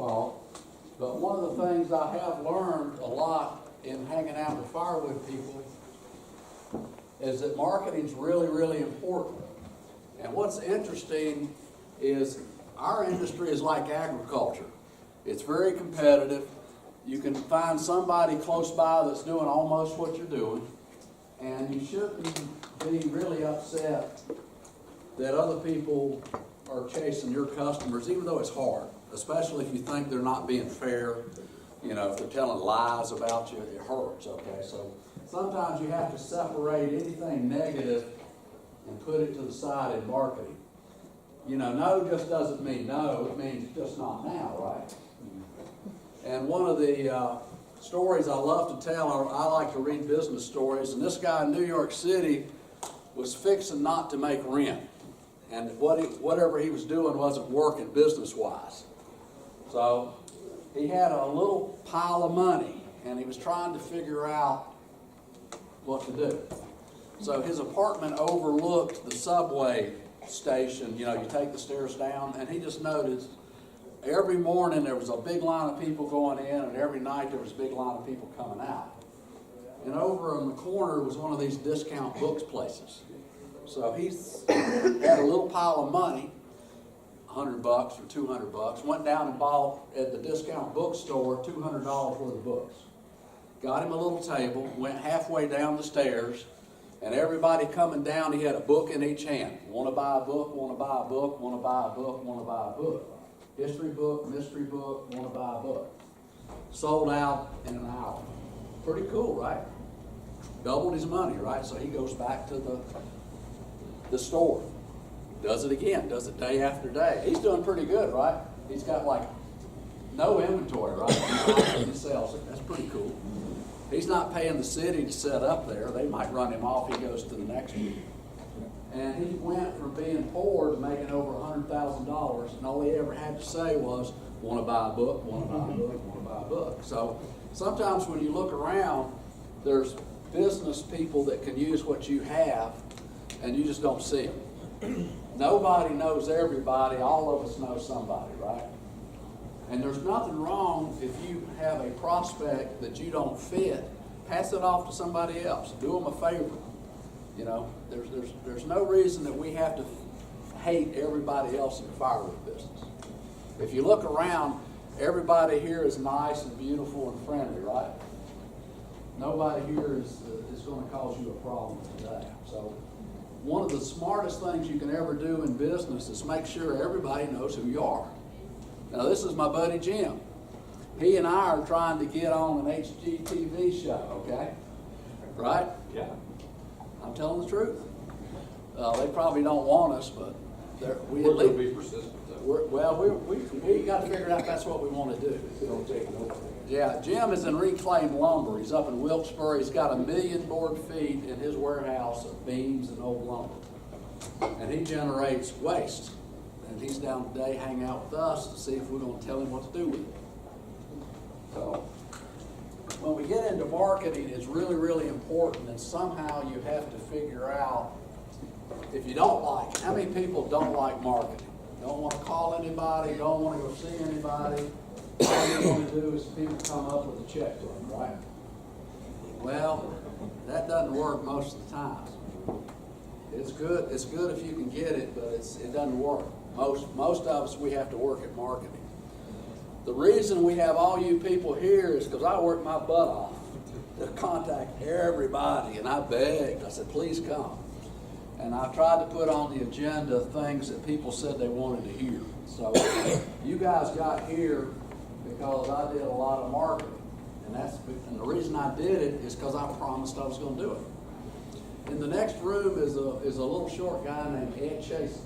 fault. But one of the things I have learned a lot in hanging out with Firewood people is that marketing is really, really important. And what's interesting is our industry is like agriculture. It's very competitive. You can find somebody close by that's doing almost what you're doing, and you shouldn't be really upset that other people are chasing your customers, even though it's hard, especially if you think they're not being fair. You know, if they're telling lies about you, it hurts, okay? So sometimes you have to separate anything negative and put it to the side in marketing. You know, no just doesn't mean no, it means just not now, right? And one of the stories I love to tell, I like to read business stories, and this guy in New York City was fixing not to make rent. And whatever he was doing wasn't working business-wise. So he had a little pile of money, and he was trying to figure out what to do. So his apartment overlooked the subway station. You know, you take the stairs down, and he just noticed every morning there was a big line of people going in, and every night there was a big line of people coming out. And over in the corner was one of these discount books places. So he had a little pile of money, $100 or $200, went down and bought at the discount bookstore $200 worth of books. Got him a little table, went halfway down the stairs, and everybody coming down, he had a book in each hand. Want to buy a book, want to buy a book, want to buy a book, want to buy a book. History book, mystery book, want to buy a book. Sold out in an hour. Pretty cool, right? Doubled his money, right? So he goes back to the store. Does it again, does it day after day. He's doing pretty good, right? He's got like no inventory, right? He sells it. That's pretty cool. He's not paying the city to set up there. They might run him off. He goes to the next one. And he went from being poor to making over $100,000, and all he ever had to say was, want to buy a book, want to buy a book, want to buy a book. So sometimes when you look around, there's business people that can use what you have, and you just don't see them. Nobody knows everybody. All of us know somebody, right? And there's nothing wrong if you have a prospect that you don't fit, pass it off to somebody else. Do them a favor. You know, there's no reason that we have to hate everybody else in the firewood business. If you look around, everybody here is nice and beautiful and friendly, right? Nobody here is going to cause you a problem today. So one of the smartest things you can ever do in business is make sure everybody knows who you are. Now, this is my buddy Jim. He and I are trying to get on an HGTV show, okay? Right? Yeah. I'm telling the truth. They probably don't want us, but We're going to be persistent, though. we got to figure out that's what we want to do. Don't take no. Yeah, Jim is in reclaimed lumber. He's up in Wilkesboro. He's got 1 million board feet in his warehouse of beams and old lumber. And he generates waste. And he's down today hanging out with us to see if we're going to tell him what to do with it. So when we get into marketing, it's really, really important, and somehow you have to figure out if you don't like, how many people don't like marketing? Don't want to call anybody, don't want to go see anybody. All you're going to do is people come up with a check to them, right? Well, that doesn't work most of the time. It's good if you can get it, but it doesn't work. Most of us, we have to work at marketing. The reason we have all you people here is because I worked my butt off to contact everybody, and I begged. I said, please come. And I tried to put on the agenda things that people said they wanted to hear. So you guys got here because I did a lot of marketing. And the reason I did it is because I promised I was going to do it. In the next room is a little short guy named Ed Chase.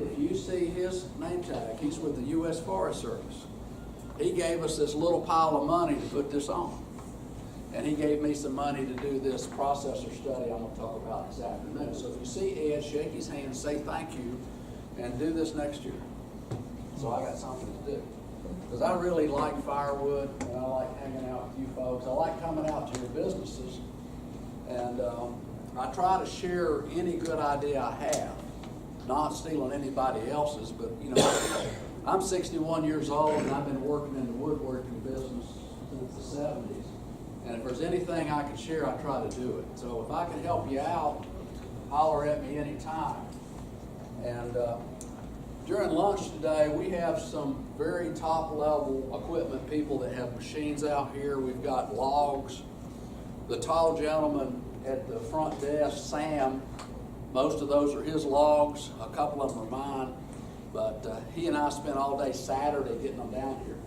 If you see his name tag, he's with the U.S. Forest Service. He gave us this little pile of money to put this on. And he gave me some money to do this processor study I'm going to talk about this afternoon. So if you see Ed, shake his hand, say thank you, and do this next year. So I got something to do. Because I really like Firewood, and I like hanging out with you folks. I like coming out to your businesses. And I try to share any good idea I have. Not stealing anybody else's, but, you know, I'm 61 years old and I've been working in the woodworking business since the 70s. And if there's anything I can share, I try to do it. So if I can help you out, holler at me anytime. And during lunch today, we have some very top level equipment people that have machines out here. We've got logs. The tall gentleman at the front desk, Sam, most of those are his logs. A couple of them are mine. But he and I spent all day Saturday getting them down here,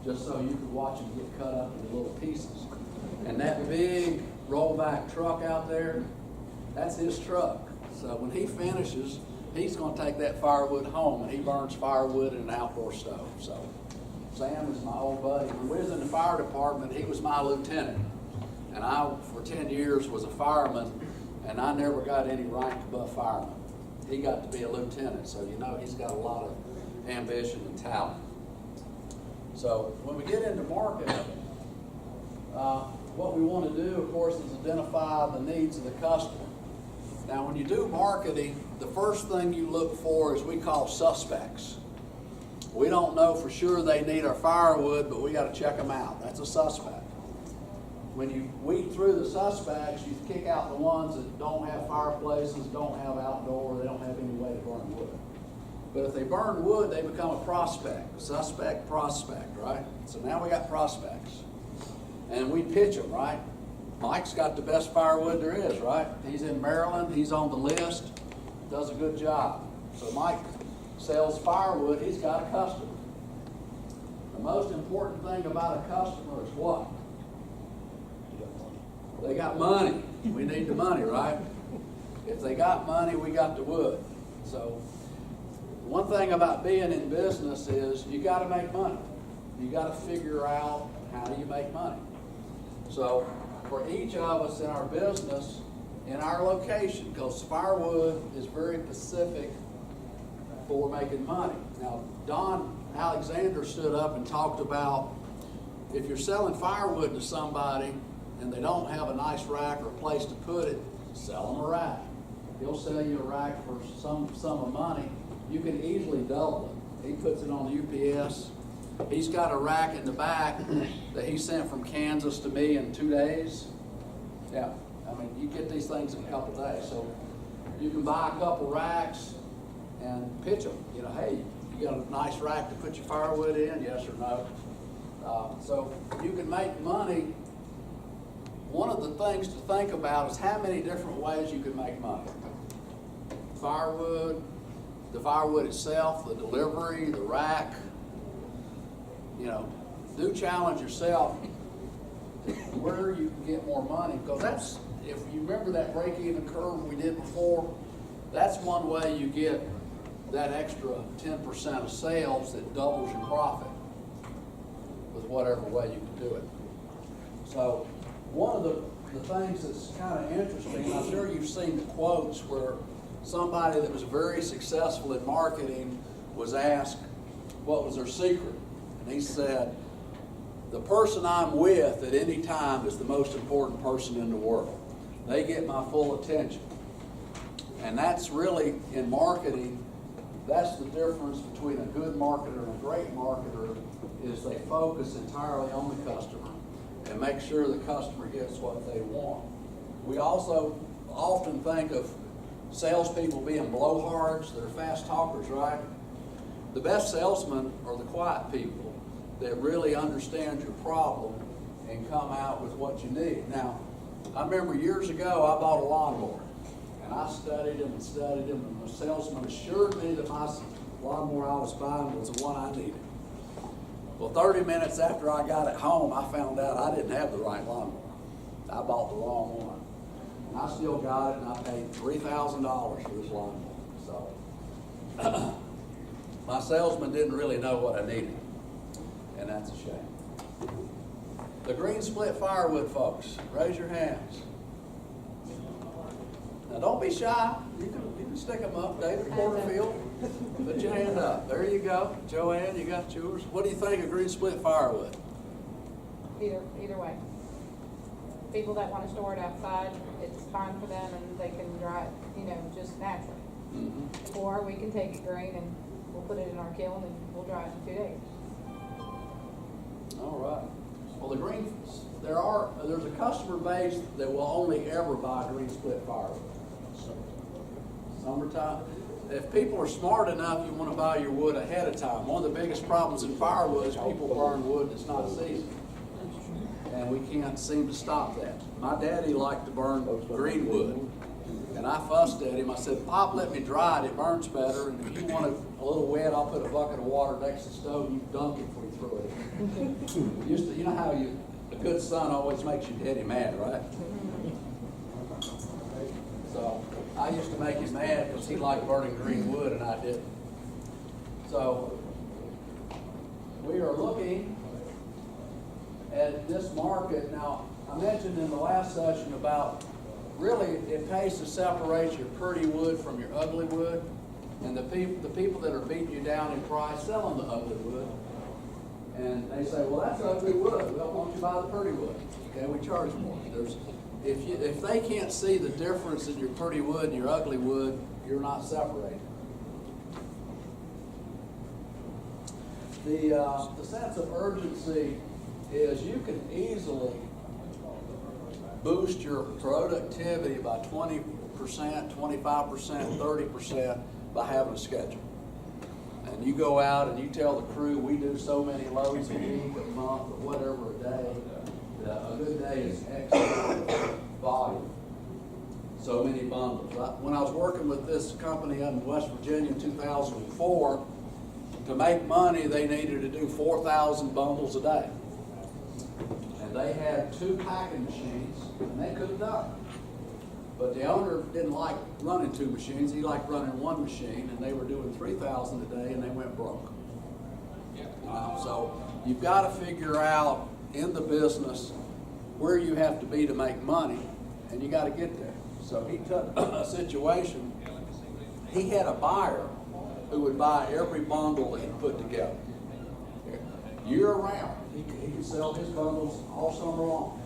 just so you could watch them get cut up into little pieces. And that big rollback truck out there, that's his truck. So when he finishes, he's going to take that firewood home, and he burns firewood in an outdoor stove. So Sam is my old buddy. When we was in the fire department, he was my lieutenant. And I, for 10 years, was a fireman, and I never got any rank above fireman. He got to be a lieutenant, so you know he's got a lot of ambition and talent. So when we get into marketing, what we want to do, of course, is identify the needs of the customer. Now, when you do marketing, the first thing you look for is we call suspects. We don't know for sure they need our firewood, but we got to check them out. That's a suspect. When you weed through the suspects, you kick out the ones that don't have fireplaces, don't have outdoor, they don't have any way to burn wood. But if they burn wood, they become a prospect. Suspect, prospect, right? So now we got prospects. And we pitch them, right? Mike's got the best firewood there is, right? He's in Maryland, he's on the list, does a good job. So Mike sells firewood, he's got a customer. The most important thing about a customer is what? They got money. We need the money, right? If they got money, we got the wood. So one thing about being in business is you got to make money. You got to figure out how do you make money. So for each of us in our business, in our location, because firewood is very specific for making money. Now, Don Alexander stood up and talked about if you're selling firewood to somebody and they don't have a nice rack or a place to put it, sell them a rack. He'll sell you a rack for some sum of money. You can easily double it. He puts it on the UPS. He's got a rack in the back that he sent from Kansas to me in 2 days. Yeah, I mean, you get these things in a couple days. So you can buy a couple racks and pitch them. You know, hey, you got a nice rack to put your firewood in, yes or no? So you can make money. One of the things to think about is how many different ways you can make money. Firewood, the firewood itself, the delivery, the rack. You know, do challenge yourself where you can get more money, because that's, if you remember that break-even curve we did before, that's one way you get that extra 10% of sales that doubles your profit with whatever way you can do it. So one of the things that's kind of interesting, I'm sure you've seen the quotes where somebody that was very successful in marketing was asked what was their secret. And he said, the person I'm with at any time is the most important person in the world. They get my full attention. And that's really, in marketing, that's the difference between a good marketer and a great marketer, is they focus entirely on the customer and make sure the customer gets what they want. We also often think of salespeople being blowhards. They're fast talkers, right? The best salesmen are the quiet people that really understand your problem and come out with what you need. Now, I remember years ago I bought a lawnmower, and I studied them and studied them, and the salesman assured me that my lawnmower I was buying was the one I needed. Well, 30 minutes after I got it home, I found out I didn't have the right lawnmower. I bought the wrong one. And I still got it, and I paid $3,000 for this lawnmower. So my salesman didn't really know what I needed, and that's a shame. The green split firewood folks, raise your hands. Now don't be shy. You can stick them up. David Porterfield, put your hand up. There you go. Joanne, you got yours. What do you think of green split firewood? Either way. People that want to store it outside, it's fine for them, and they can dry it, just naturally. Mm-hmm. Or we can take it green and we'll put it in our kiln and we'll dry it in 2 days. All right. Well, there's a customer base that will only ever buy green split firewood. Summertime. If people are smart enough, you want to buy your wood ahead of time. One of the biggest problems in firewood is people burn wood that's not seasoned. And we can't seem to stop that. My daddy liked to burn green wood. And I fussed at him. I said, Pop, let me dry it. It burns better. And if you want it a little wet, I'll put a bucket of water next to the stove and you dunk it before you throw it in. You know how a good son always makes your daddy mad, right? So I used to make him mad because he liked burning green wood and I didn't. So we are looking at this market. Now, I mentioned in the last session about really it pays to separate your pretty wood from your ugly wood. And the people that are beating you down in price selling the ugly wood. And they say, well, that's ugly wood. Well, why don't you buy the pretty wood? Okay, we charge more. If they can't see the difference in your pretty wood and your ugly wood, you're not separating. The sense of urgency is you can easily boost your productivity by 20%, 25%, 30% by having a schedule. And you go out and you tell the crew, we do so many loads a week, a month, or whatever a day. A good day is X volume. So many bundles. When I was working with this company in West Virginia in 2004, to make money, they needed to do 4,000 bundles a day. And they had 2 packing machines, and they could have done it. But the owner didn't like running 2 machines. He liked running 1 machine, and they were doing 3,000 a day, and they went broke. So you've got to figure out in the business where you have to be to make money, and you got to get there. So he took a situation. He had a buyer who would buy every bundle that he put together. Year round, he could sell his bundles all summer long.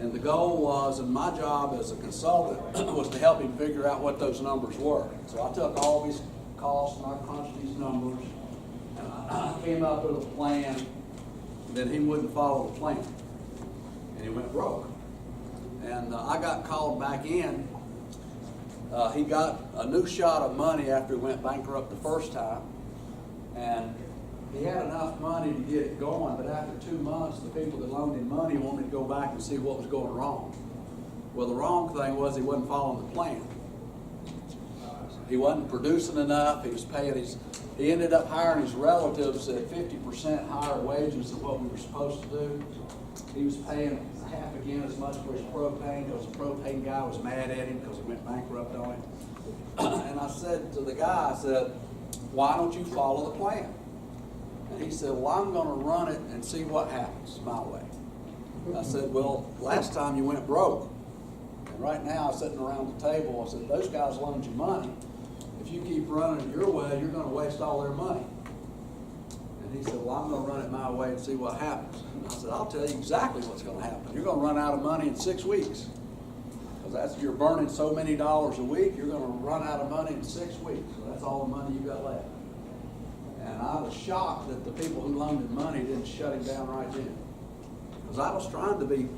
And the goal was, and my job as a consultant was to help him figure out what those numbers were. So I took all these costs and I crunched these numbers, and I came up with a plan. And then he wouldn't follow the plan, and he went broke. And I got called back in. He got a new shot of money after he went bankrupt the first time, and he had enough money to get it going, but after 2 months, the people that loaned him money wanted to go back and see what was going wrong. Well, the wrong thing was he wasn't following the plan. He wasn't producing enough. He was paying he ended up hiring his relatives at 50% higher wages than what we were supposed to do. He was paying half again as much for his propane because the propane guy was mad at him because he went bankrupt on him. And I said to the guy, I said, why don't you follow the plan? And he said, well, I'm going to run it and see what happens my way. I said, well, last time you went broke. And right now, I'm sitting around the table. I said, those guys loaned you money. If you keep running it your way, you're going to waste all their money. And he said, well, I'm going to run it my way and see what happens. And I said, I'll tell you exactly what's going to happen. You're going to run out of money in 6 weeks. Because you're burning so many dollars a week, you're going to run out of money in 6 weeks. So that's all the money you got left. And I was shocked that the people who loaned him money didn't shut him down right then. Because I was trying to be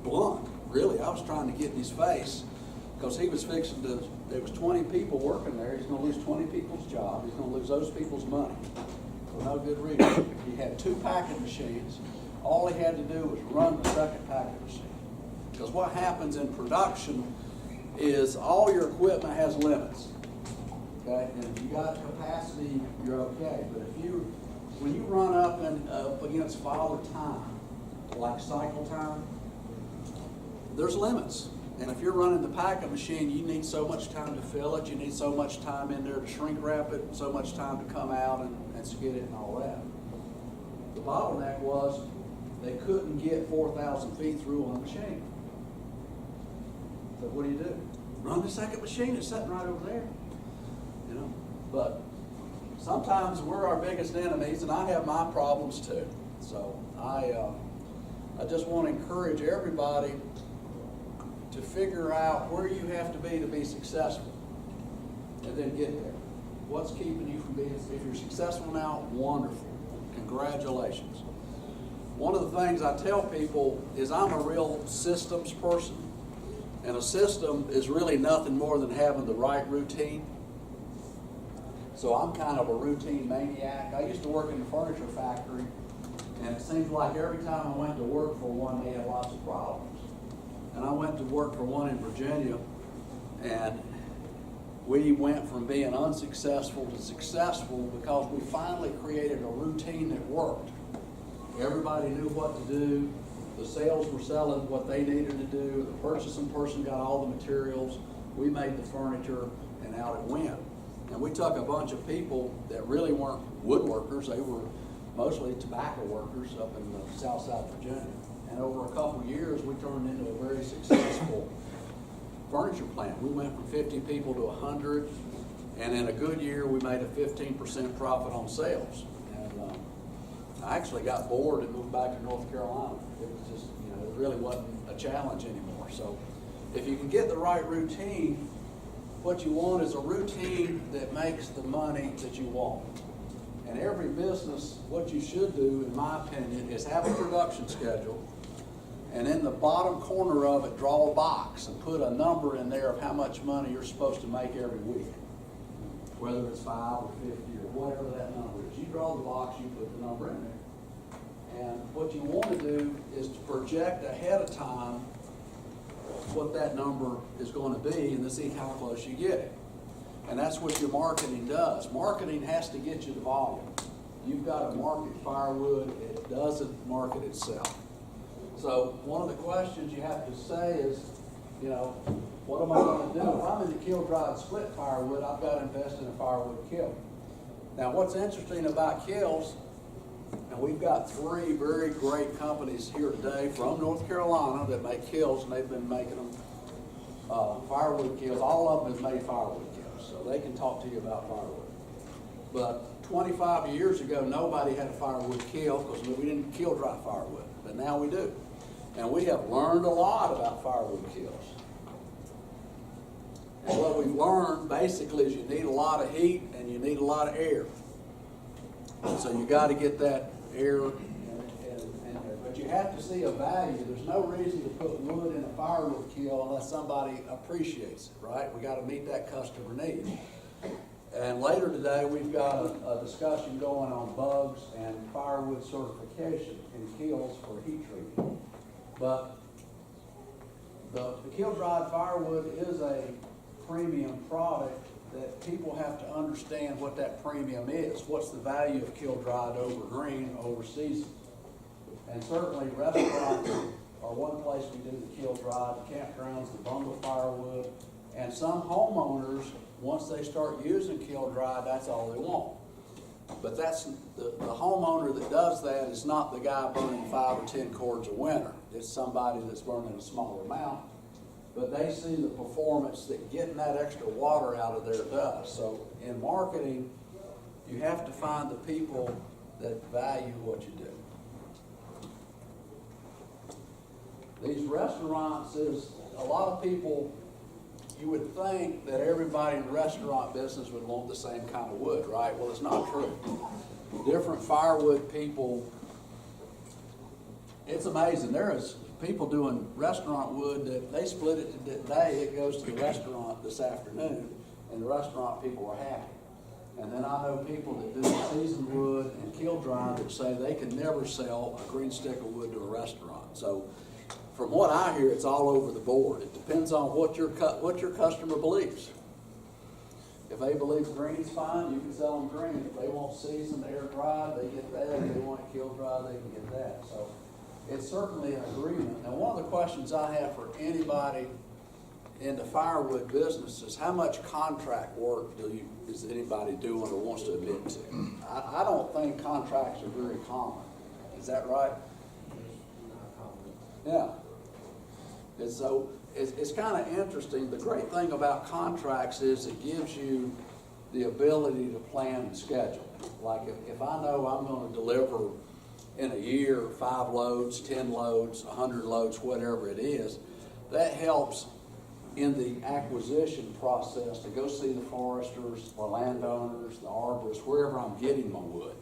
blunt, really. I was trying to get in his face because he was fixing to, there was 20 people working there. He's going to lose 20 people's jobs. He's going to lose those people's money for no good reason. He had 2 packing machines. All he had to do was run the second packing machine. Because what happens in production is all your equipment has limits. Okay, and if you got capacity, you're okay. But when you run up against father time, like cycle time, there's limits. And if you're running the packing machine, you need so much time to fill it. You need so much time in there to shrink wrap it, so much time to come out and skid it and all that. The bottleneck was they couldn't get 4,000 feet through on the machine. So what do? Run the second machine. It's sitting right over there. You know, but sometimes we're our biggest enemies, and I have my problems too. So I just want to encourage everybody to figure out where you have to be successful, and then get there. what's keeping you from being, if you're successful now, wonderful, congratulations. One of the things I tell people is I'm a real systems person, and a system is really nothing more than having the right routine. So I'm kind of a routine maniac. I used to work in the furniture factory, and it seems like every time I went to work for one, they had lots of problems. And I went to work for one in Virginia, and we went from being unsuccessful to successful because we finally created a routine that worked. Everybody knew what to do. The sales were selling what they needed to do. The purchasing person got all the materials. We made the furniture, and out it went. And we took a bunch of people that really weren't woodworkers. They were mostly tobacco workers up in the south side of Virginia. And over a couple of years, we turned into a very successful furniture plant. We went from 50 people to 100, and in a good year, we made a 15% profit on sales. And I actually got bored and moved back to North Carolina. It was just, it really wasn't a challenge anymore. So if you can get the right routine, what you want is a routine that makes the money that you want. And every business, what you should do, in my opinion, is have a production schedule, and in the bottom corner of it, draw a box and put a number in there of how much money you're supposed to make every week. Whether it's 5 or 50 or whatever that number is. You draw the box, you put the number in there. And what you want to do is to project ahead of time what that number is going to be and to see how close you get it. And that's what your marketing does. Marketing has to get you the volume. You've got to market Firewood. It doesn't market itself. So one of the questions you have to say is, what am I going to do? If I'm in the kiln-dried split firewood, I've got to invest in a firewood kiln. Now what's interesting about kilns, and we've got 3 very great companies here today from North Carolina that make kilns, and they've been making them firewood kilns. All of them have made firewood kilns, so they can talk to you about firewood. But 25 years ago, nobody had a firewood kiln because we didn't kiln dry firewood, but now we do. And we have learned a lot about firewood kilns. And what we've learned basically is you need a lot of heat and you need a lot of air. And so you got to get that air in there. But you have to see a value. There's no reason to put wood in a firewood kiln unless somebody appreciates it, right? We got to meet that customer need. And later today, we've got a discussion going on bugs and firewood certification in kilns for heat treatment. But the kiln-dried firewood is a premium product that people have to understand what that premium is. What's the value of kiln-dried over green, over seasoned? And certainly restaurants are one place we do the kiln-dried, campgrounds, the bundle firewood, and some homeowners, once they start using kiln-dried, that's all they want. But that's the homeowner that does that is not the guy burning 5 or 10 cords a winter. It's somebody that's burning a smaller amount. But they see the performance that getting that extra water out of there does. So in marketing, you have to find the people that value what you do. These restaurants is, a lot of people, you would think that everybody in the restaurant business would want the same kind of wood, right? Well, it's not true. Different firewood people, it's amazing. There is people doing restaurant wood that they split it today, it goes to the restaurant this afternoon, and the restaurant people are happy. And then I know people that do seasoned wood and kiln-dried that say they can never sell a green stick of wood to a restaurant. So from what I hear, it's all over the board. It depends on what your customer believes. If they believe green's fine, you can sell them green. If they want seasoned, air-dried, they get that. If they want it kiln-dried, they can get that. So it's certainly an agreement. Now, one of the questions I have for anybody in the firewood business is how much contract work is anybody doing or wants to admit to? I don't think contracts are very common. Is that right? Yeah. And so it's kind of interesting. The great thing about contracts is it gives you the ability to plan and schedule. Like if I know I'm going to deliver in a year 5 loads, 10 loads, 100 loads, whatever it is, that helps in the acquisition process to go see the foresters, the landowners, the arborists, wherever I'm getting my wood.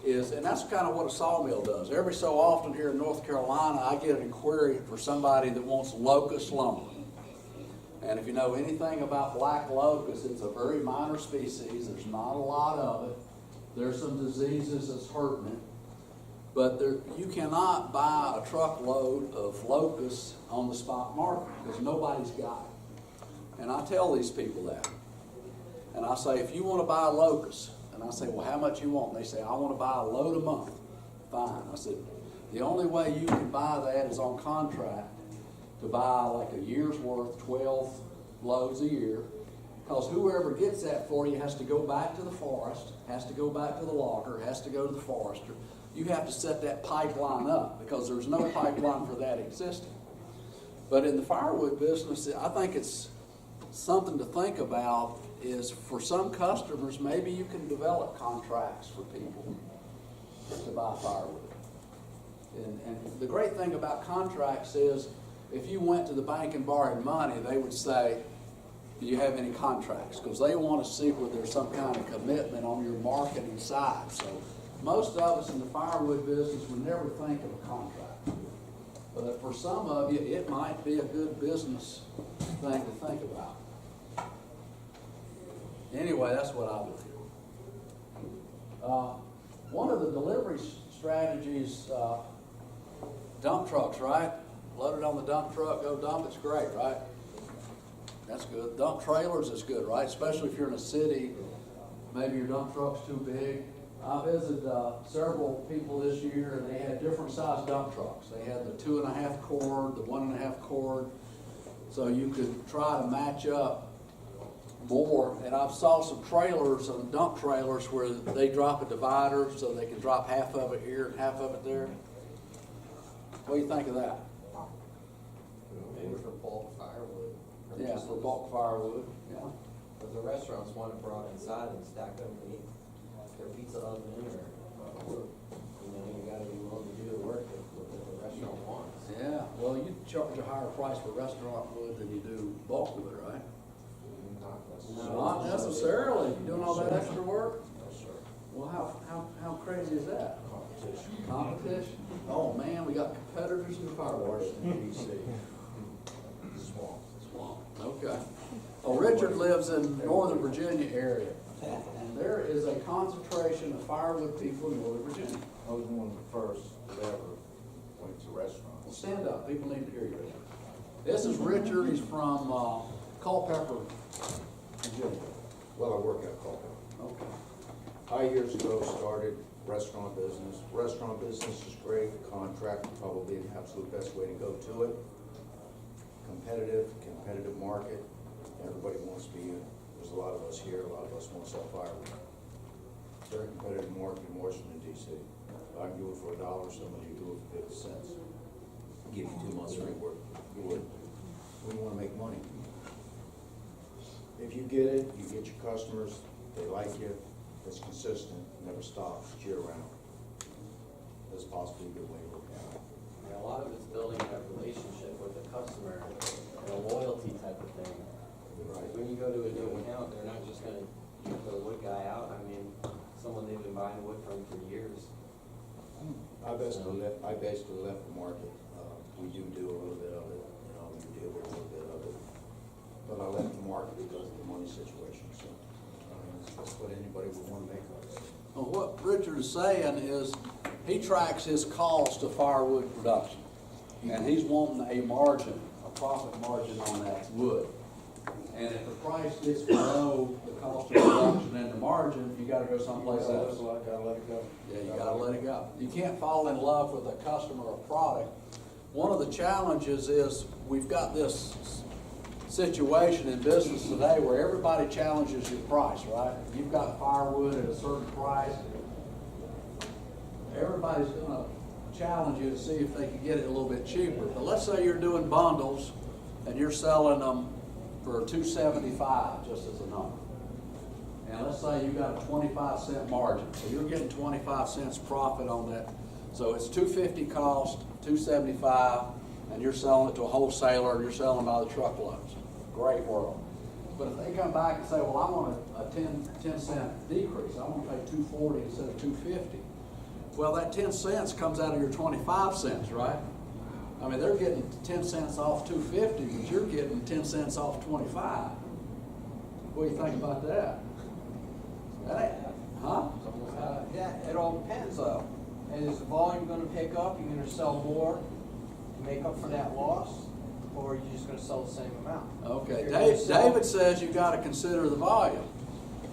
And that's kind of what a sawmill does. Every so often here in North Carolina, I get an inquiry for somebody that wants locust lumber. And if you know anything about black locust, it's a very minor species. There's not a lot of it. There's some diseases that's hurting it. But you cannot buy a truckload of locusts on the spot market because nobody's got it. And I tell these people that. And I say, if you want to buy a locust, and I say, well, how much you want? And they say, I want to buy a load a month. Fine. I said, the only way you can buy that is on contract to buy like a year's worth, 12 loads a year. Because whoever gets that for you has to go back to the forest, has to go back to the logger, has to go to the forester. You have to set that pipeline up because there's no pipeline for that existing. But in the firewood business, I think it's something to think about is for some customers, maybe you can develop contracts for people to buy firewood. And the great thing about contracts is if you went to the bank and borrowed money, they would say, do you have any contracts? Because they want to see whether there's some kind of commitment on your marketing side. So most of us in the firewood business would never think of a contract. But for some of you, it might be a good business thing to think about. Anyway, that's what I would do. One of the delivery strategies, dump trucks, right? Load it on the dump truck, go dump, it's great, right? That's good. Dump trailers is good, right? Especially if you're in a city, maybe your dump truck's too big. I visited several people this year, and they had different size dump trucks. They had the 2.5 cord, the 1.5 cord, so you could try to match up more. And I've saw some trailers, dump trailers, where they drop a divider so they can drop half of it here and half of it there. What do you think of that? Maybe for bulk firewood. Yeah, for bulk firewood, yeah. But the restaurants want it brought inside and stacked underneath their pizza oven or, you gotta be willing to do the work that the restaurant wants. Yeah, well, you charge a higher price for restaurant wood than you do bulk wood, right? Not necessarily. You doing all that extra work? No, sir. Well, how crazy is that? Competition? Oh, man, we got competitors in the firewood. Washington, D.C. Swamp. Okay. Well, Richard lives in Northern Virginia area, and there is a concentration of firewood people in Northern Virginia. I was one of the first that ever went to restaurants. Well, stand up. People need to hear you. This is Richard. He's from Culpeper, Virginia. Well, I work at Culpeper. Okay. I years ago started restaurant business. Restaurant business is great. The contract is probably the absolute best way to go to it. Competitive market. Everybody wants to be in. There's a lot of us here. A lot of us want to sell firewood. Very competitive market in Washington, D.C. I can do it for $1. Somebody can do it for 50 cents. Give you 2 months free work. You would. We want to make money. If you get it, you get your customers, they like you, it's consistent, never stops, it's year-round. That's possibly a good way to work out. Yeah, a lot of it's building that relationship with the customer and a loyalty type of thing. Right. When you go to a new account, they're not just gonna put a wood guy out. I mean, someone they've been buying wood from for years. I basically left the market. We do a little bit of it, we deal with a little bit of it. But I left the market because of the money situation, so, that's what anybody would want to make of it. Well, what Richard is saying is he tracks his cost of firewood production, and he's wanting a margin, a profit margin on that wood. And if the price gets below the cost of production and the margin, you gotta go someplace else. I gotta let it go. Yeah, you gotta let it go. You can't fall in love with a customer or product. One of the challenges is we've got this situation in business today where everybody challenges your price, right? You've got firewood at a certain price. Everybody's gonna challenge you to see if they can get it a little bit cheaper. But let's say you're doing bundles and you're selling them for $2.75, just as a number. And let's say you got a 25-cent margin, so you're getting 25 cents profit on that. So it's $2.50 cost, $2.75. and you're selling it to a wholesaler, and you're selling by the truckloads. Great world. But if they come back and say, well, I want a 10 cent decrease, I want to pay $2.40 instead of $2.50. Well, that 10 cents comes out of your 25 cents, right? I mean, they're getting 10 cents off $2.50, but you're getting 10 cents off 25. What do you think about that? That ain't, huh? Yeah, it all depends though. Is the volume gonna pick up, you're gonna sell more to make up for that loss? Or are you just gonna sell the same amount? Okay, You're gonna sell- David says you gotta consider the volume,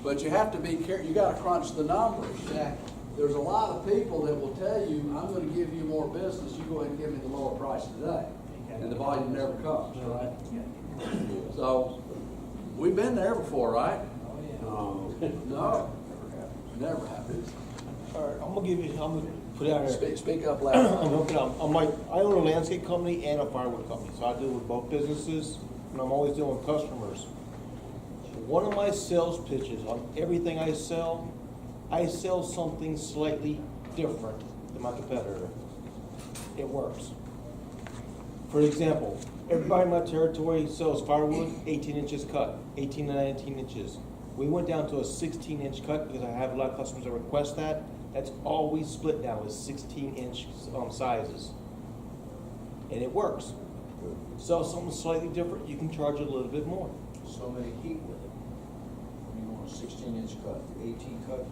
but you have to be careful, you gotta crunch the numbers. Exactly. There's a lot of people that will tell you, I'm gonna give you more business, you go ahead and give me the lower price today. And the volume never comes, right? So, we've been there before, right? No, never happened. All right, I'm gonna put it out here. Speak up I'm loud. hooking up. I own a landscape company and a firewood company, so I deal with both businesses, and I'm always dealing with customers. One of my sales pitches on everything I sell something slightly different than my competitor. It works. For example, everybody in my territory sells firewood 18 inches cut, 18 to 19 inches. We went down to a 16-inch cut because I have a lot of customers that request that. That's all we split now is 16-inch sizes. And it works. Sell something slightly different, you can charge a little bit more. So many heat with it. You want a 16-inch cut, 18 cut,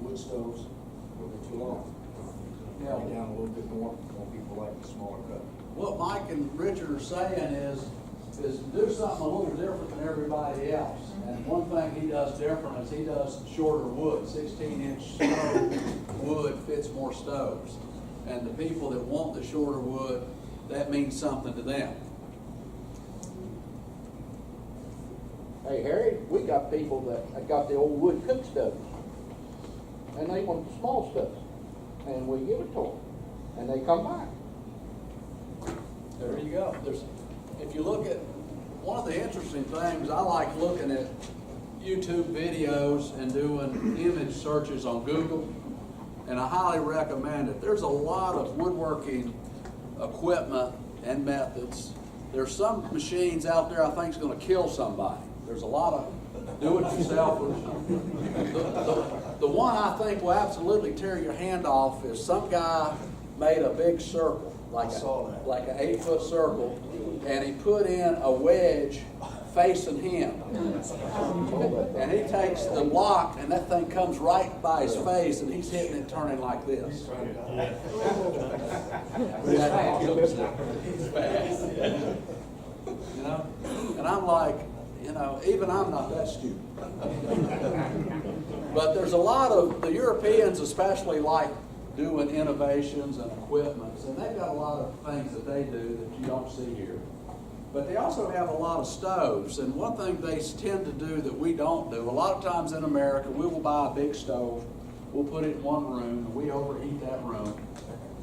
wood stoves, a little bit too long. Yeah. Bring down a little bit more people like the smaller cut. What Mike and Richard are saying is do something a little different than everybody else. And one thing he does different is he does shorter wood, 16-inch stove wood fits more stoves. And the people that want the shorter wood, that means something to them. Hey, Harry, we got people that got the old wood cook stoves, and they want the small stuff, and we give it to them, and they come back. There you go. If you look at, one of the interesting things, I like looking at YouTube videos and doing image searches on Google, and I highly recommend it. There's a lot of woodworking equipment and methods. There's some machines out there I think is going to kill somebody. There's a lot of do-it-yourselfers. The one I think will absolutely tear your hand off is some guy made a big circle, like an 8-foot circle, and he put in a wedge facing him. And he takes the block, and that thing comes right by his face, and he's hitting it turning like this. You know? And I'm like, you know, even I'm not that stupid. But there's a lot of, the Europeans especially like doing innovations and equipments, and they've got a lot of things that they do that you don't see here. But they also have a lot of stoves, and one thing they tend to do that we don't do, a lot of times in America, we will buy a big stove, we'll put it in one room, and we overheat that room.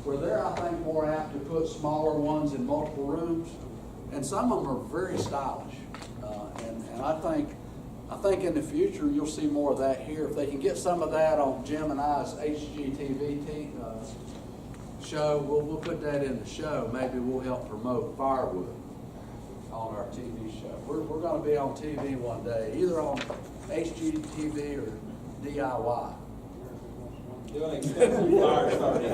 Where they're, I think, more apt to put smaller ones in multiple rooms, and some of them are very stylish. And I think in the future you'll see more of that here. If they can get some of that on Jim and I's HGTV show, we'll put that in the show. Maybe we'll help promote Firewood on our TV show. We're going to be on TV one day, either on HGTV or DIY. Doing extensive fire starting.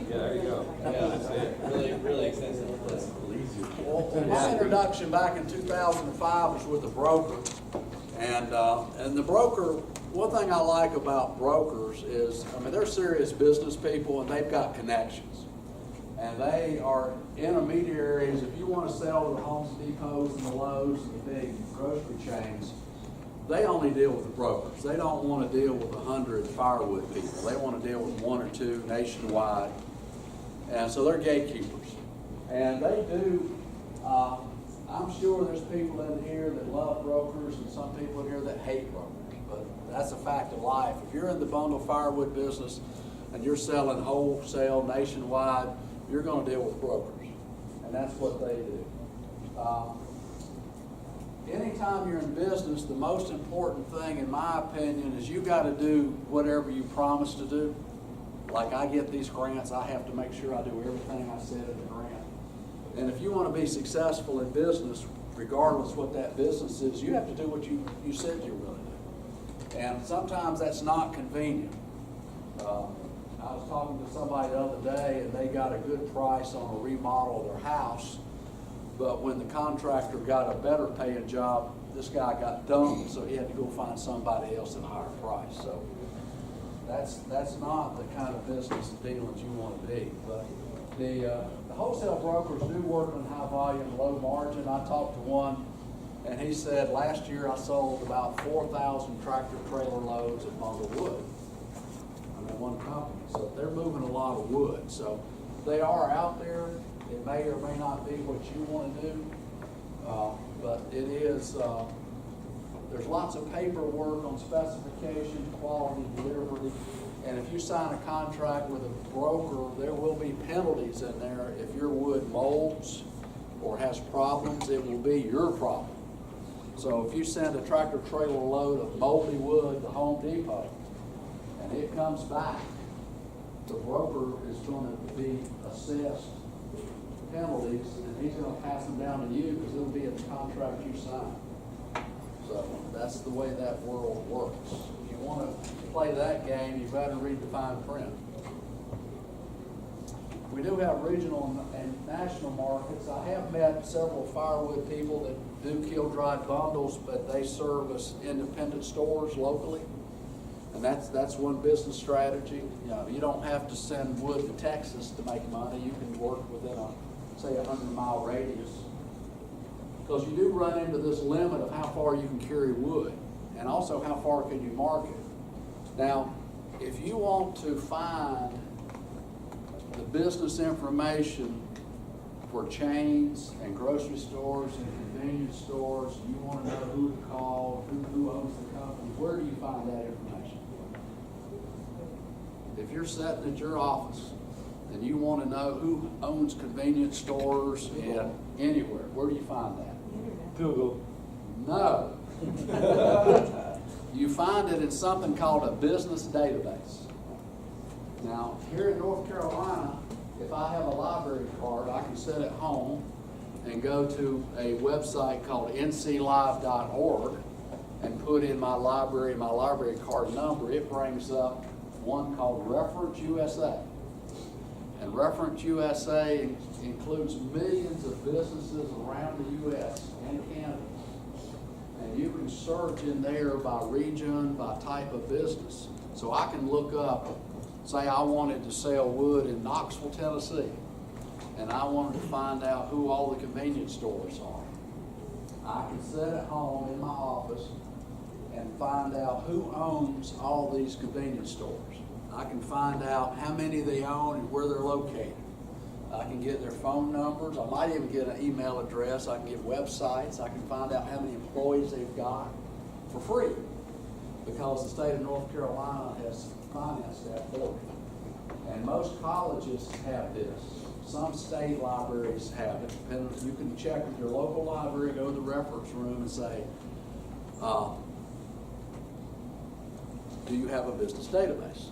Yeah, there you go. Yeah, that's it. Really extensive. Well, my introduction back in 2005 was with a broker, and the broker. One thing I like about brokers is, I mean, they're serious business people and they've got connections, and they are intermediaries. If you want to sell to the Home Depots and the Lowe's and the big grocery chains, they only deal with the brokers. They don't want to deal with 100 firewood people. They want to deal with 1 or 2 nationwide, and so they're gatekeepers. And they do, I'm sure there's people in here that love brokers and some people in here that hate brokers, but that's a fact of life. If you're in the bundle firewood business and you're selling wholesale nationwide, you're going to deal with brokers, and that's what they do. Anytime you're in business, the most important thing, in my opinion, is you got to do whatever you promise to do. like I get these grants, I have to make sure I do everything I said in the grant. And if you want to be successful in business, regardless what that business is, you have to do what you said you were going to do. And sometimes that's not convenient. I was talking to somebody the other day, and they got a good price on a remodel of their house, but when the contractor got a better paying job, this guy got dumped, so he had to go find somebody else at a higher price. So that's not the kind of business and dealings you want to be. But the wholesale brokers do work on high volume, low margin. I talked to one, and he said last year I sold about 4,000 tractor trailer loads of bundle wood. I mean, one company. So they're moving a lot of wood. So they are out there. It may or may not be what you want to do, but it is. There's lots of paperwork on specification, quality, delivery, and if you sign a contract with a broker, there will be penalties in there. If your wood molds or has problems, it will be your problem. So if you send a tractor trailer load of moldy wood to Home Depot and it comes back, the broker is going to be assessed penalties, and he's going to pass them down to you because it'll be in the contract you sign. So that's the way that world works. If you want to play that game, you better read the fine print. We do have regional and national markets. I have met several Firewood people that do kill-dried bundles, but they service independent stores locally. And that's one business strategy. You know, you don't have to send wood to Texas to make money. You can work within say 100-mile radius. Because you do run into this limit of how far you can carry wood, and also how far can you market. Now, if you want to find the business information for chains and grocery stores and convenience stores, you want to know who to call, who owns the company, where do you find that information? If you're sitting at your office and you want to know who owns convenience stores and anywhere, where do you find that? Google. No. You find it in something called a business database. Now, here in North Carolina, if I have a library card, I can sit at home and go to a website called nclive.org and put in my library card number. It brings up one called Reference USA. And Reference USA includes millions of businesses around the U.S. and Canada. And you can search in there by region, by type of business. So I can look up, say I wanted to sell wood in Knoxville, Tennessee, and I wanted to find out who all the convenience stores are. I can sit at home in my office and find out who owns all these convenience stores. I can find out how many they own and where they're located. I can get their phone numbers. I might even get an email address. I can get websites. I can find out how many employees they've got for free, because the state of North Carolina has financed that for me. And most colleges have this. Some state libraries have it. You can check with your local library, go to the reference room and say, do you have a business database?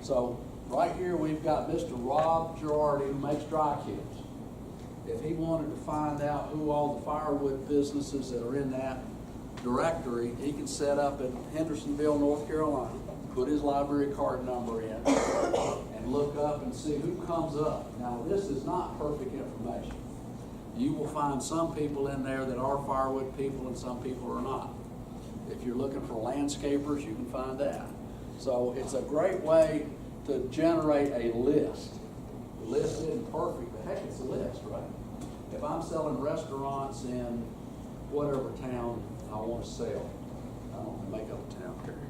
So right here we've got Mr. Rob Girardi, who makes dry kits. If he wanted to find out who all the Firewood businesses that are in that directory, he can set up in Hendersonville, North Carolina, put his library card number in, and look up and see who comes up. Now, this is not perfect information. You will find some people in there that are Firewood people and some people are not. If you're looking for landscapers, you can find that. So it's a great way to generate a list. The list isn't perfect, but heck, it's a list, right? If I'm selling restaurants in whatever town I want to sell, I don't want to make up a town here.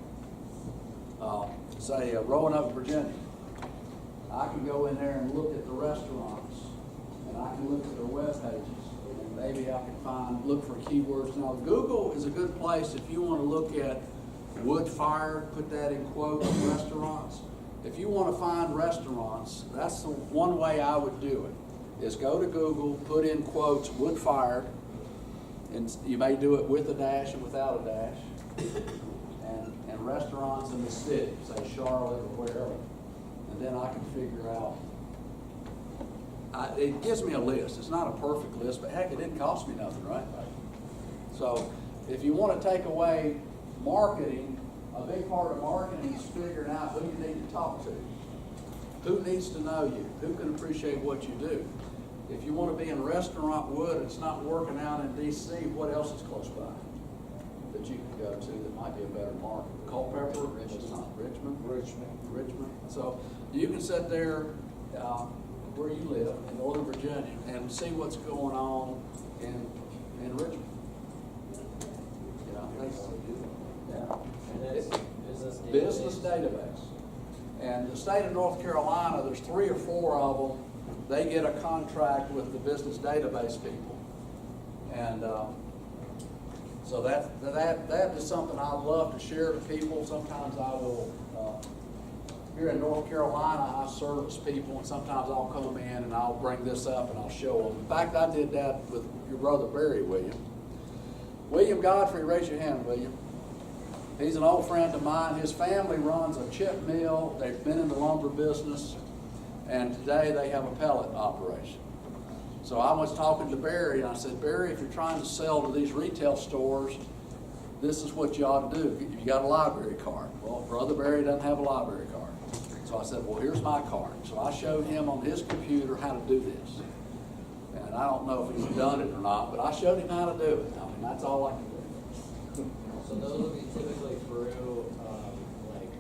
Say Roanoke, Virginia. I can go in there and look at the restaurants, and I can look at their web pages, and maybe I can look for keywords. Now, Google is a good place if you want to look at wood-fired, put that in quotes, restaurants. If you want to find restaurants, that's the one way I would do it, is go to Google, put in quotes, wood-fired, and you may do it with a dash and without a dash, and restaurants in the city, say Charlotte or wherever. and then I can figure out. It gives me a list. It's not a perfect list, but heck, it didn't cost me nothing, right? So if you want to take away marketing, a big part of marketing is figuring out who you need to talk to. Who needs to know you? Who can appreciate what you do? If you want to be in Restaurant Wood and it's not working out in DC, what else is close by that you can go to that might be a better market? Culpeper, Richmond. So you can sit there where you live in Northern Virginia and see what's going on in Richmond. And that's Business database. And the state of North Carolina, there's 3 or 4 of them. They get a contract with the business database people. And so that is something I love to share to people. Sometimes I will, here in North Carolina, I service people, and sometimes I'll come in and I'll bring this up and I'll show them. In fact, I did that with your brother Barry, William. William Godfrey, raise your hand, William. He's an old friend of mine. His family runs a chip mill. They've been in the lumber business, and today they have a pellet operation. So I was talking to Barry, and I said, Barry, if you're trying to sell to these retail stores, this is what you ought to do. You got a library card. Well, Brother Barry doesn't have a library card. So I said, well, here's my card. So I showed him on his computer how to do this. And I don't know if he's done it or not, but I showed him how to do it. I mean, that's all I can do. So those will be typically through, like,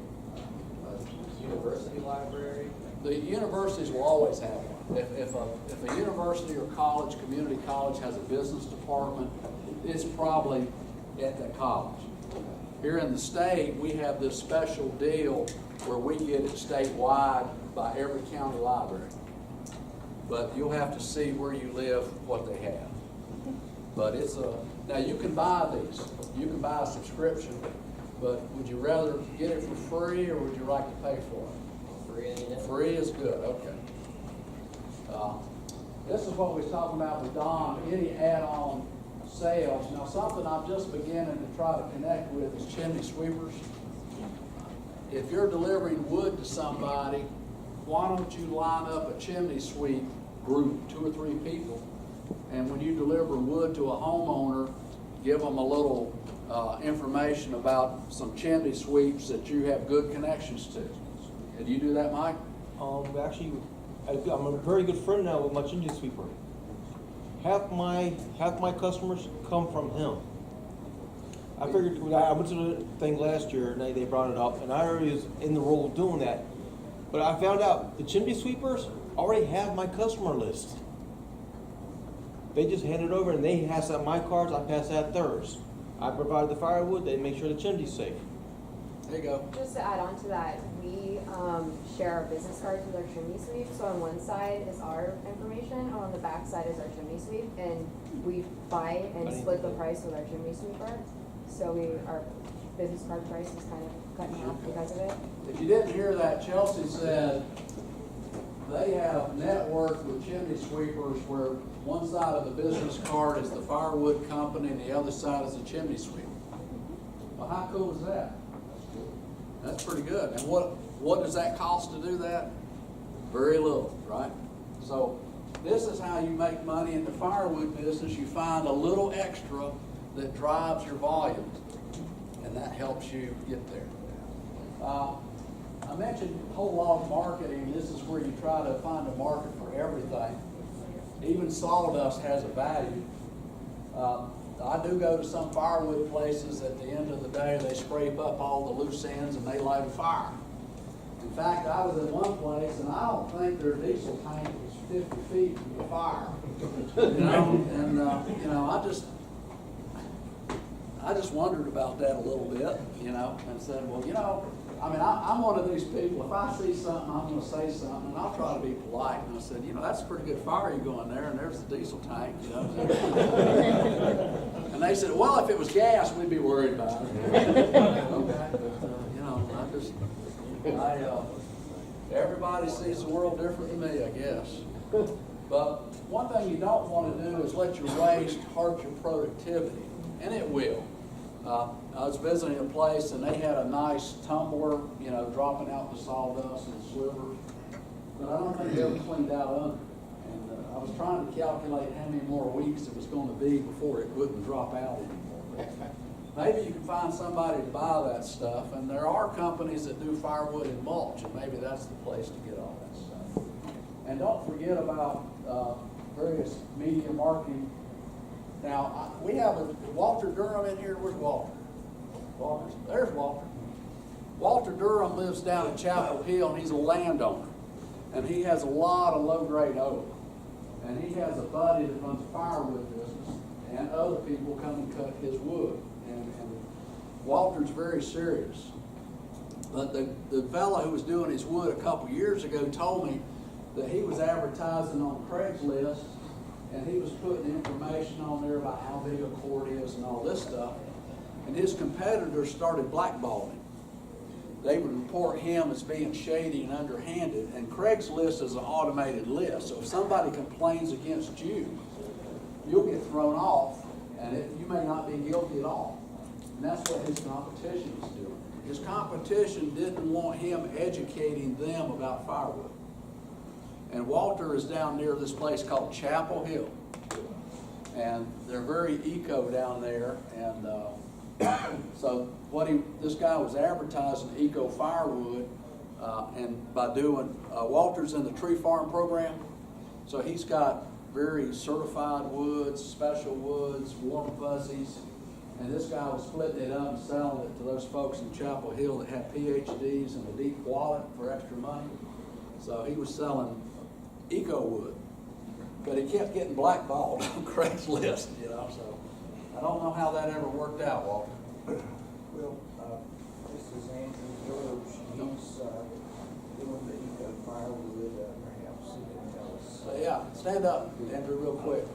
a university library? The universities will always have one. If a university or college, community college, has a business department, it's probably at the college. Here in the state, we have this special deal where we get it statewide by every county library. But you'll have to see where you live, what they have. But now you can buy these. You can buy a subscription, but would you rather get it for free or would you like to pay for it? Free, ain't it? Free is good, okay. This is what we was talking about with Don, any add-on sales. Now, something I'm just beginning to try to connect with is chimney sweepers. If you're delivering wood to somebody, why don't you line up a chimney sweep group, 2 or 3 people, and when you deliver wood to a homeowner, give them a little information about some chimney sweeps that you have good connections to. Did you do that, Mike? Actually, I'm a very good friend now with my chimney sweeper. Half my customers come from him. I figured, I went to the thing last year and they brought it up, and I already was in the role of doing that. But I found out the chimney sweepers already have my customer list. They just hand it over and they pass out my cards, I pass out theirs. I provide the firewood, they make sure the chimney's safe. There you go. Just to add on to that, we share our business cards with our chimney sweep. So on one side is our information, and on the back side is our chimney sweep, and we buy and split the price with our chimney sweeper. So our business card price is kind of cut in half because of it. If you didn't hear that, Chelsea said they have networked with chimney sweepers where one side of the business card is the firewood company and the other side is the chimney sweeper. Well, how cool is that? That's pretty good. And what does that cost to do that? Very little, right? So this is how you make money in the firewood business. You find a little extra that drives your volume, and that helps you get there. I mentioned whole log marketing. This is where you try to find a market for everything. Even sawdust has a value. I do go to some firewood places. At the end of the day, they scrape up all the loose ends and they light a fire. In fact, I was in one place, and I don't think their diesel tank was 50 feet from the fire. I just wondered about that a little bit, and said, well, I'm one of these people, if I see something, I'm going to say something, and I'll try to be polite. And I said, that's a pretty good fire you go in there, and there's the diesel tank, And they said, well, if it was gas, we'd be worried about it. Okay, but, everybody sees the world different than me, I guess. But one thing you don't want to do is let your waste hurt your productivity, and it will. I was visiting a place and they had a nice tumbler, you know, dropping out the sawdust and slivers. But I don't think they ever cleaned out under. And I was trying to calculate how many more weeks it was going to be before it wouldn't drop out anymore. Maybe you can find somebody to buy that stuff, and there are companies that do firewood and mulch, and maybe that's the place to get all that stuff. And don't forget about various media marketing. Now, we have Walter Durham in here. Where's Walter? There's Walter. Walter Durham lives down in Chapel Hill, and he's a landowner. And he has a lot of low-grade oak. And he has a buddy that runs a firewood business, and other people come and cut his wood. And Walter's very serious. But the fellow who was doing his wood a couple years ago told me that he was advertising on Craigslist, and he was putting information on there about how big a cord is and all this stuff. And his competitors started blackballing him. They would report him as being shady and underhanded, and Craigslist is an automated list. So if somebody complains against you, you'll get thrown off, and you may not be guilty at all. And that's what his competition was doing. His competition didn't want him educating them about firewood. And Walter is down near this place called Chapel Hill. And they're very eco down there. And so this guy was advertising eco firewood, and by doing, Walter's in the tree farm program. So he's got very certified woods, special woods, warm fuzzies. And this guy was splitting it up and selling it to those folks in Chapel Hill that had PhDs and a deep wallet for extra money. So he was selling eco wood, but he kept getting blackballed on Craigslist, you know, so I don't know how that ever worked out, Walter. Well, this is Andrew George, he's doing the eco firewood, perhaps he can tell us. So yeah, stand up, Andrew, real quick.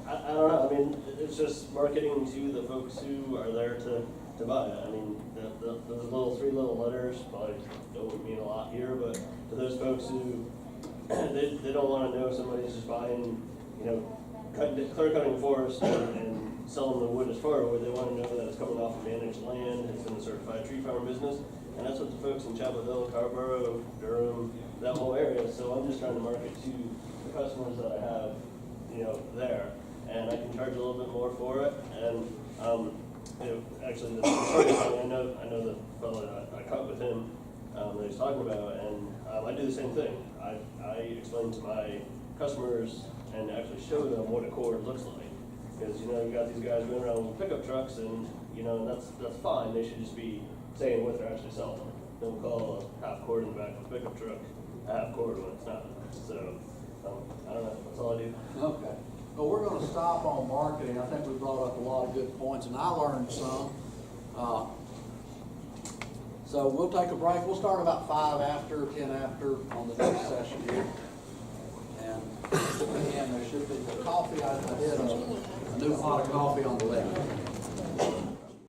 I don't know. I mean, it's just marketing to the folks who are there to buy it. I mean, those three little letters probably don't mean a lot here, but to those folks who they don't want to know somebody's just buying, you know, clear cutting forest and selling the wood as firewood. They want to know that it's coming off of managed land, it's in the certified tree farm business, and that's what the folks in Chapel Hill, Carborough, Durham, that whole area. So I'm just trying to market to the customers that I have, you know, there. And I can charge a little bit more for it. And you know, actually, the story is funny. I know the fellow that I caught with him that he's talking about, and I do the same thing. I explain to my customers and actually show them what a cord looks like, because you know you got these guys going around with pickup trucks, and you know that's fine. They should just be saying what they're actually selling. Don't call a half cord in the back of a pickup truck a half cord when it's not. So I don't know. That's all I do. Okay. Well, we're going to stop on marketing. I think we brought up a lot of good points, and I learned some. So we'll take a break. We'll start about 10 after on the next session here. And again, there should be the coffee. I did a new pot of coffee on the left.